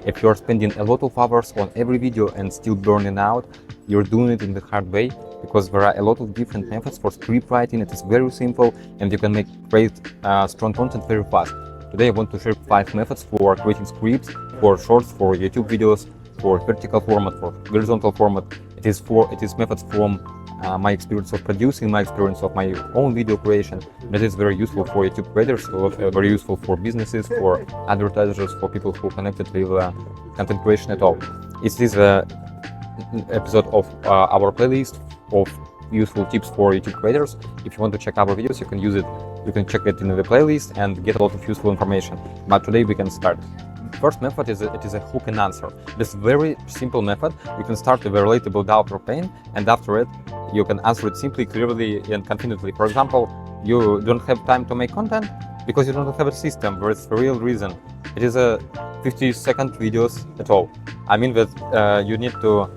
If you're spending a lot of hours on every video and still burning out, you're doing it in the hard way, because there are a lot of different methods for script writing. It is very simple and you can make great strong content very fast. Today I want to share 5 methods for creating scripts, for shorts, for YouTube videos, for vertical format, for horizontal format. It is methods from my experience of producing, my experience of my own video creation. That is very useful for YouTube creators, very useful for businesses, for advertisers, for people who connected with content creation at all. It is an episode of our playlist of useful tips for YouTube creators. If you want to check our videos, you can use it. You can check it in the playlist and get a lot of useful information. But today we can start. First method is a hook and answer. This very simple method. You can start with a relatable doubt or pain, and after it, you can answer it simply, clearly, and confidently. For example, you don't have time to make content because you don't have a system where it's the real reason. It is a 50-second videos at all. I mean that you need to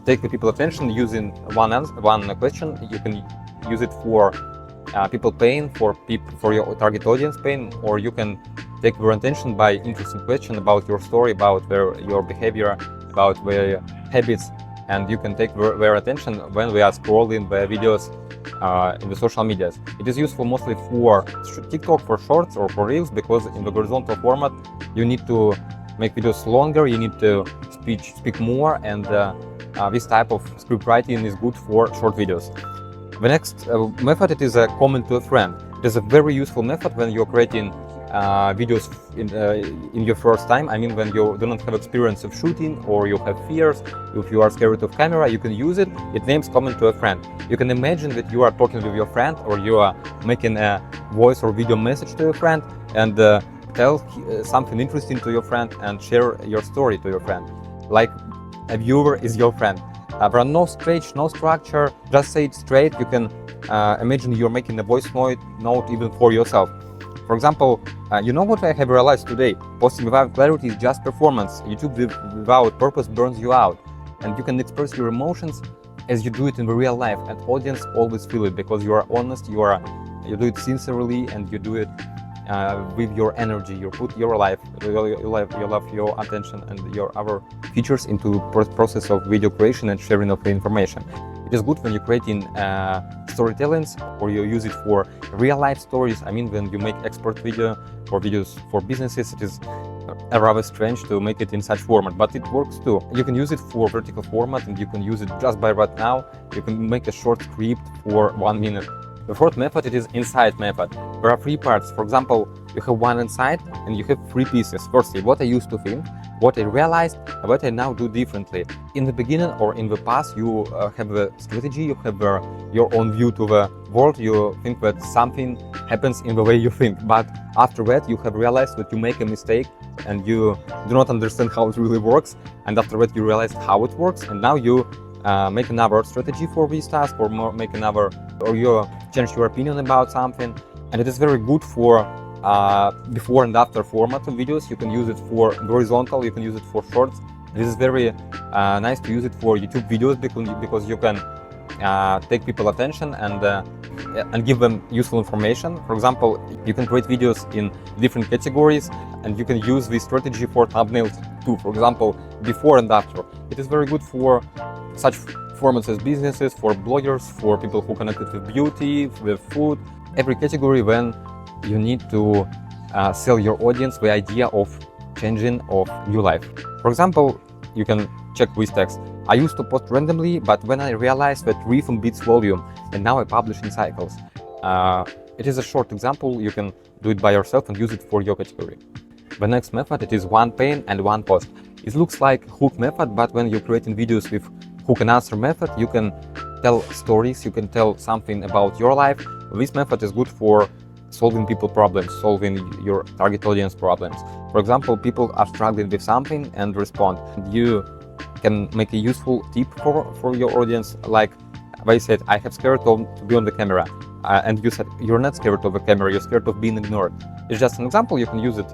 take the people attention using one question. You can use it for people pain, for your target audience pain, or you can take their attention by interesting question about your story, about your behavior, about their habits, and you can take their attention when we are scrolling the videos in the social medias. It is useful mostly for TikTok, for shorts, or for reels, because in the horizontal format you need to make videos longer, you need to speak more, and this type of script writing is good for short videos. The next method, it is a comment to a friend. It is a very useful method when you're creating videos in your first time. I mean, when you do not have experience of shooting, or you have fears, if you are scared of camera, you can use it. It names comment to a friend. You can imagine that you are talking with your friend, or you are making a voice or video message to your friend, and tell something interesting to your friend and share your story to your friend. Like a viewer is your friend. There are no stage, no structure, just say it straight. You can imagine you're making a voice note even for yourself. For example, you know what I have realized today? Posting without clarity is just performance. YouTube without purpose burns you out. And you can express your emotions as you do it in the real life, and audience always feel it, because you are honest, you do it sincerely, and you do it with your energy. You put your life, your attention and your other features into process of video creation and sharing of the information. It is good when you're creating storytellings, or you use it for real life stories. I mean, when you make expert video or videos for businesses, it is rather strange to make it in such format, but it works too. You can use it for vertical format, and you can use it just by right now. You can make a short script for 1 minute. The fourth method, it is insight method. There are 3 parts. For example, you have one insight and you have 3 pieces. Firstly, what I used to think, what I realized, and what I now do differently. In the beginning or in the past, you have a strategy, you have your own view to the world, you think that something happens in the way you think. But after that, you have realized that you make a mistake and you do not understand how it really works. And after that, you realize how it works, and now you make another strategy for this task, or you change your opinion about something. And it is very good for before and after format of videos. You can use it for horizontal, you can use it for shorts. This is very nice to use it for YouTube videos, because you can take people attention and give them useful information. For example, you can create videos in different categories, and you can use this strategy for thumbnails too. For example, before and after. It is very good for such formats as businesses, for bloggers, for people who connected with beauty, with food, every category when you need to sell your audience the idea of changing of new life. For example, you can check this text. I used to post randomly, but when I realized that rhythm beats volume, and now I publish in cycles. It is a short example. You can do it by yourself and use it for your category. The next method, it is one pain and one post. It looks like hook method, but when you're creating videos with hook and answer method, you can tell stories, you can tell something about your life. This method is good for solving people problems, solving your target audience problems. For example, people are struggling with something and respond. You can make a useful tip for your audience, like they said, I have scared to be on the camera. And you said, you're not scared of the camera, you're scared of being ignored. It's just an example. You can use it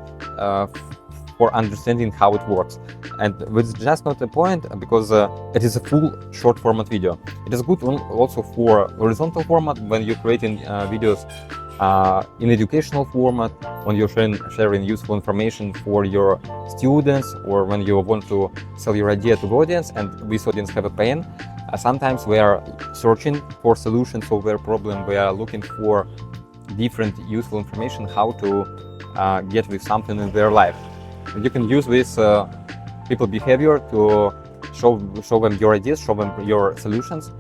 for understanding how it works. And it's just not a point, because it is a full short format video. It is good also for horizontal format when you're creating videos in educational format, when you're sharing useful information for your students, or when you want to sell your idea to the audience and this audience have a pain. Sometimes we are searching for solutions for their problem. We are looking for different useful information how to get with something in their life. And you can use this people behavior to show them your ideas, show them your solutions.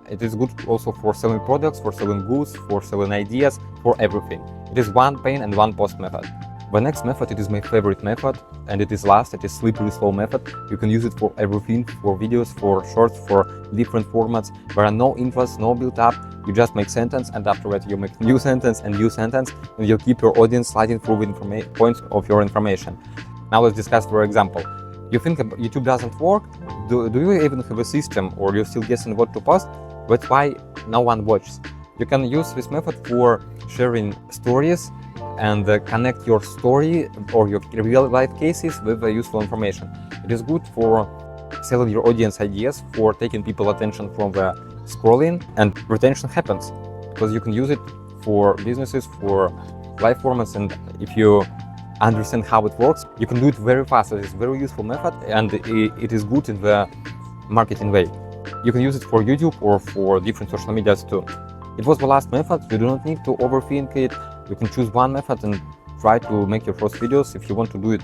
It is good also for selling products, for selling goods, for selling ideas, for everything. It is one pain and one post method. The next method, it is my favorite method, and it is last, it is slippery slow method. You can use it for everything, for videos, for shorts, for different formats. There are no intros, no build up. You just make sentence, and after that you make new sentence, and you keep your audience sliding through the points of your information. Now let's discuss, for example. You think YouTube doesn't work? Do you even have a system, or you're still guessing what to post? That's why no one watches. You can use this method for sharing stories and connect your story or your real-life cases with useful information. It is good for selling your audience ideas, for taking people's attention from the scrolling, and retention happens because you can use it for businesses, for live formats, and if you understand how it works, you can do it very fast. It is a very useful method, and it is good in the marketing way. You can use it for YouTube or for different social medias too. It was the last method. You do not need to overthink it. You can choose one method and try to make your first videos. If you want to do it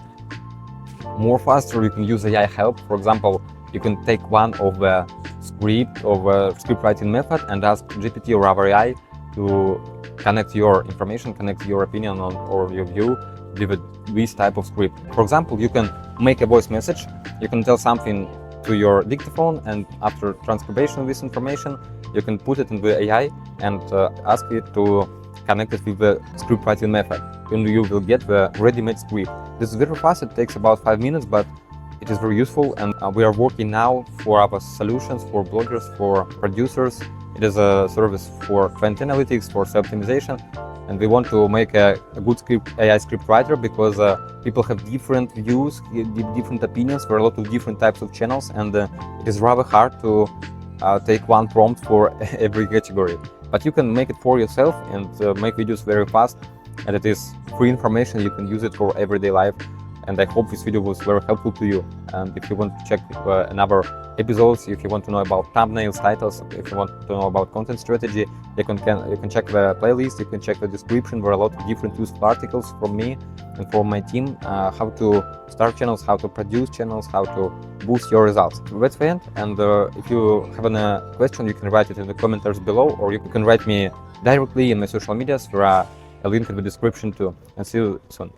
more faster, you can use AI help. For example, you can take one of the script writing method and ask GPT or other AI to connect your information, connect your opinion on or your view with this type of script. For example, you can make a voice message. You can tell something to your dictaphone, and after transcription of this information, you can put it in the AI and ask it to connect it with the script writing method, and you will get the ready-made script. This is very fast. It takes about 5 minutes, but it is very useful, and we are working now for our solutions for bloggers, for producers. It is a service for trend analytics, for self-optimization, and we want to make a good AI script writer because people have different views, different opinions. There are a lot of different types of channels, and it is rather hard to take one prompt for every category. But you can make it for yourself and make videos very fast, and it is free information. You can use it for everyday life, and I hope this video was very helpful to you. And if you want to check another episodes, if you want to know about thumbnails, titles, if you want to know about content strategy, you can check the playlist, you can check the description. There are a lot of different useful articles from me and from my team, how to start channels, how to produce channels, how to boost your results. That's the end, and if you have a question, you can write it in the comments below, or you can write me directly in my social medias. There are a link in the description too, and see you soon.